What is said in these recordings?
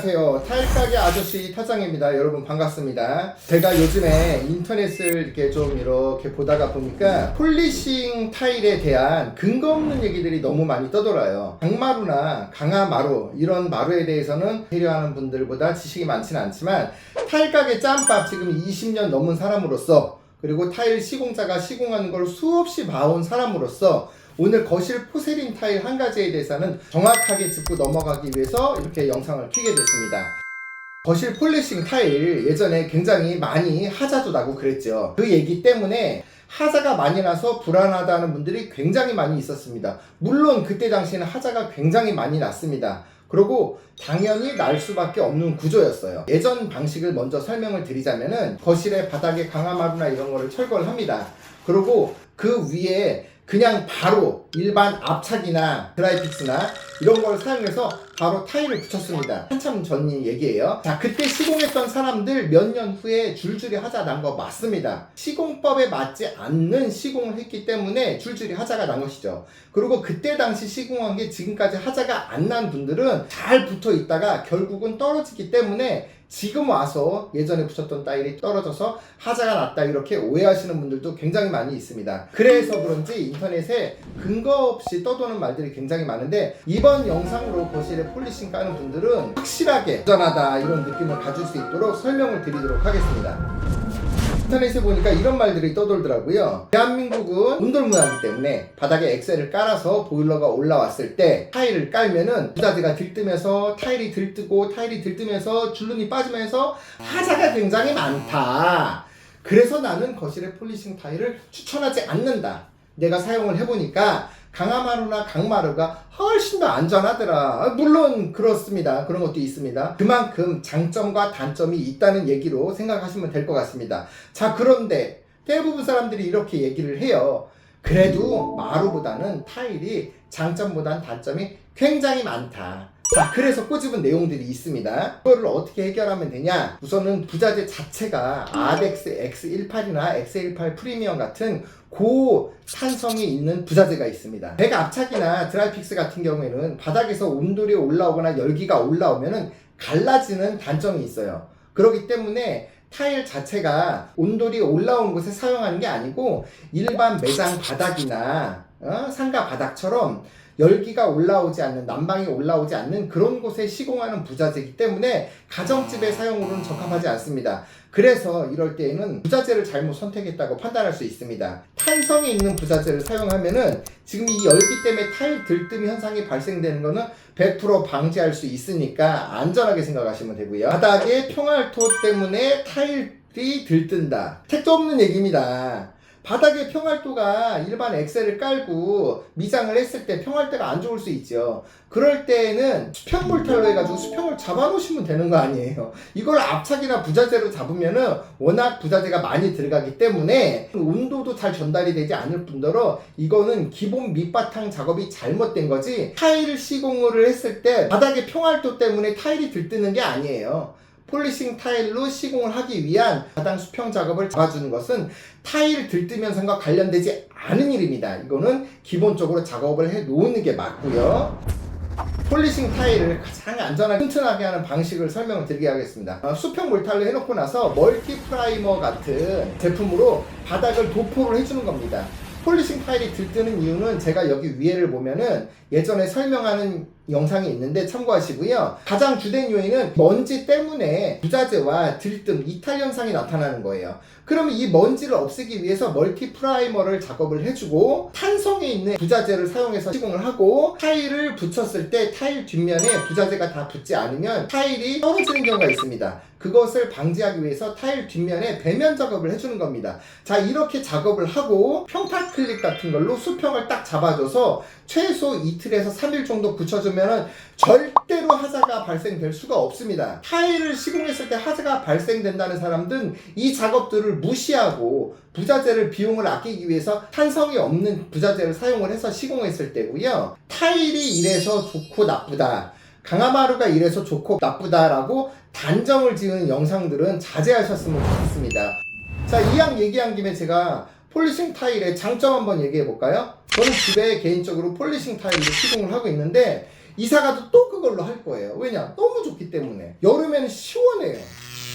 안녕하세요. 타일가게 아저씨 타장입니다. 여러분 반갑습니다. 제가 요즘에 인터넷을 이렇게 보다가 보니까 폴리싱 타일에 대한 근거 없는 얘기들이 너무 많이 떠돌아요. 강마루나 강화마루 이런 마루에 대해서는 배려하는 분들보다 지식이 많지는 않지만 타일가게 짬밥 지금 20년 넘은 사람으로서, 그리고 타일 시공자가 시공하는 걸 수없이 봐온 사람으로서 오늘 거실 포세린 타일 한 가지에 대해서는 정확하게 짚고 넘어가기 위해서 이렇게 영상을 켜게 됐습니다. 거실 폴리싱 타일 예전에 굉장히 많이 하자도 나고 그랬죠. 그 얘기 때문에 하자가 많이 나서 불안하다는 분들이 굉장히 많이 있었습니다. 물론 그때 당시에는 하자가 굉장히 많이 났습니다. 그리고 당연히 날 수밖에 없는 구조였어요. 예전 방식을 먼저 설명을 드리자면은 거실에 바닥에 강화마루나 이런 거를 철거를 합니다. 그리고 그 위에 그냥 바로 일반 압착이나 드라이픽스나 이런 걸 사용해서 바로 타일을 붙였습니다. 한참 전 얘기예요. 자, 그때 시공했던 사람들 몇 년 후에 줄줄이 하자 난 거 맞습니다. 시공법에 맞지 않는 시공을 했기 때문에 줄줄이 하자가 난 것이죠. 그리고 그때 당시 시공한 게 지금까지 하자가 안 난 분들은 잘 붙어 있다가 결국은 떨어지기 때문에 지금 와서 예전에 붙였던 타일이 떨어져서 하자가 났다 이렇게 오해하시는 분들도 굉장히 많이 있습니다. 그래서 그런지 인터넷에 근거 없이 떠도는 말들이 굉장히 많은데, 이번 영상으로 거실에 폴리싱 까는 분들은 확실하게 안전하다 이런 느낌을 가질 수 있도록 설명을 드리도록 하겠습니다. 인터넷에 보니까 이런 말들이 떠돌더라고요. 대한민국은 온돌 문화이기 때문에 바닥에 엑셀을 깔아서 보일러가 올라왔을 때 타일을 깔면은 부자재가 들뜨면서 타일이 들뜨면서 줄눈이 빠지면서 하자가 굉장히 많다. 그래서 나는 거실에 폴리싱 타일을 추천하지 않는다. 내가 사용을 해보니까 강화마루나 강마루가 훨씬 더 안전하더라. 물론 그렇습니다. 그런 것도 있습니다. 그만큼 장점과 단점이 있다는 얘기로 생각하시면 될 것 같습니다. 자, 그런데 대부분 사람들이 이렇게 얘기를 해요. 그래도 마루보다는 타일이 장점보다는 단점이 굉장히 많다. 자, 그래서 꼬집은 내용들이 있습니다. 그거를 어떻게 해결하면 되냐? 우선은 부자재 자체가 아덱스 X18이나 X18 프리미엄 같은 고탄성이 있는 부자재가 있습니다. 백 압착이나 드라이픽스 같은 경우에는 바닥에서 온돌이 올라오거나 열기가 올라오면은 갈라지는 단점이 있어요. 그렇기 때문에 타일 자체가 온돌이 올라온 곳에 사용하는 게 아니고 일반 매장 바닥이나 상가 바닥처럼 열기가 올라오지 않는, 난방이 올라오지 않는 그런 곳에 시공하는 부자재이기 때문에 가정집의 사용으로는 적합하지 않습니다. 그래서 이럴 때에는 부자재를 잘못 선택했다고 판단할 수 있습니다. 탄성이 있는 부자재를 사용하면은 지금 이 열기 때문에 타일 들뜸 현상이 발생되는 거는 100% 방지할 수 있으니까 안전하게 생각하시면 되고요. 바닥에 평활토 때문에 타일이 들뜬다. 택도 없는 얘기입니다. 바닥에 평활도가 일반 엑셀을 깔고 미장을 했을 때 평활도가 안 좋을 수 있죠. 그럴 때에는 수평 몰탈로 해가지고 수평을 잡아 놓으시면 되는 거 아니에요. 이걸 압착이나 부자재로 잡으면은 워낙 부자재가 많이 들어가기 때문에 온도도 잘 전달이 되지 않을 뿐더러 이거는 기본 밑바탕 작업이 잘못된 거지, 타일 시공을 했을 때 바닥에 평활도 때문에 타일이 들뜨는 게 아니에요. 폴리싱 타일로 시공을 하기 위한 바닥 수평 작업을 잡아주는 것은 타일 들뜨면서과 관련되지 않은 일입니다. 이거는 기본적으로 작업을 해 놓는 게 맞고요. 폴리싱 타일을 가장 안전하게 튼튼하게 하는 방식을 설명을 드리게 하겠습니다. 수평 몰탈로 해놓고 나서 멀티 프라이머 같은 제품으로 바닥을 도포를 해주는 겁니다. 폴리싱 타일이 들뜨는 이유는 제가 여기 위에를 보면은 예전에 설명하는 영상이 있는데 참고하시고요. 가장 주된 요인은 먼지 때문에 부자재와 들뜸, 이탈 현상이 나타나는 거예요. 그러면 이 먼지를 없애기 위해서 멀티 프라이머를 작업을 해주고 탄성이 있는 부자재를 사용해서 시공을 하고 타일을 붙였을 때 타일 뒷면에 부자재가 다 붙지 않으면 타일이 떨어지는 경우가 있습니다. 그것을 방지하기 위해서 타일 뒷면에 배면 작업을 해주는 겁니다. 자, 이렇게 작업을 하고 평타 클립 같은 걸로 수평을 딱 잡아줘서 최소 이틀에서 3일 정도 붙여주면 절대로 하자가 발생될 수가 없습니다. 타일을 시공했을 때 하자가 발생된다는 사람들은 이 작업들을 무시하고 부자재를 비용을 아끼기 위해서 탄성이 없는 부자재를 사용을 해서 시공했을 때고요. 타일이 이래서 좋고 나쁘다, 강화마루가 이래서 좋고 나쁘다라고 단정을 지은 영상들은 자제하셨으면 좋겠습니다. 자, 이왕 얘기한 김에 제가 폴리싱 타일의 장점 한번 얘기해 볼까요? 저는 집에 개인적으로 폴리싱 타일로 시공을 하고 있는데 이사가도 또 그걸로 할 거예요. 왜냐? 너무 좋기 때문에. 여름에는 시원해요.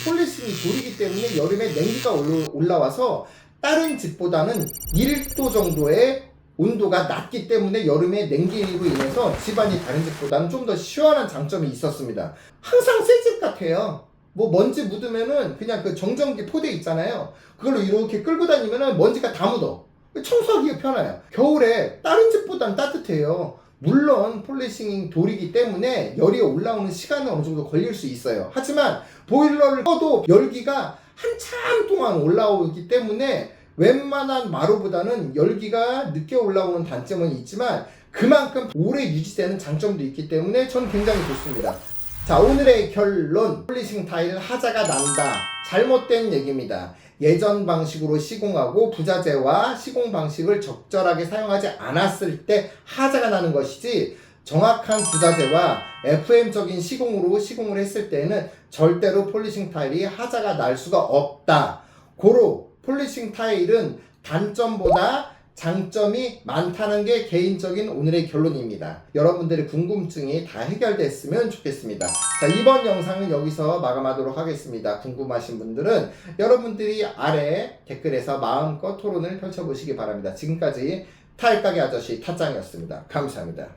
폴리싱이 돌이기 때문에 여름에 냉기가 올라와서 다른 집보다는 1도 정도의 온도가 낮기 때문에 여름에 냉기로 인해서 집안이 다른 집보다는 좀 더 시원한 장점이 있었습니다. 항상 새 집 같아요. 뭐 먼지 묻으면은 그냥 그 정전기 포대 있잖아요. 그걸로 이렇게 끌고 다니면은 먼지가 다 묻어. 청소하기가 편해요. 겨울에 다른 집보다는 따뜻해요. 물론 폴리싱 돌이기 때문에 열이 올라오는 시간은 어느 정도 걸릴 수 있어요. 하지만 보일러를 꺼도 열기가 한참 동안 올라오기 때문에 웬만한 마루보다는 열기가 늦게 올라오는 단점은 있지만 그만큼 오래 유지되는 장점도 있기 때문에 전 굉장히 좋습니다. 자, 오늘의 결론. 폴리싱 타일 하자가 난다. 잘못된 얘기입니다. 예전 방식으로 시공하고 부자재와 시공 방식을 적절하게 사용하지 않았을 때 하자가 나는 것이지, 정확한 부자재와 FM적인 시공으로 시공을 했을 때는 절대로 폴리싱 타일이 하자가 날 수가 없다. 고로 폴리싱 타일은 단점보다 장점이 많다는 게 개인적인 오늘의 결론입니다. 여러분들의 궁금증이 다 해결됐으면 좋겠습니다. 자, 이번 영상은 여기서 마감하도록 하겠습니다. 궁금하신 분들은 여러분들이 아래 댓글에서 마음껏 토론을 펼쳐보시기 바랍니다. 지금까지 타일가게 아저씨 타짱이었습니다. 감사합니다.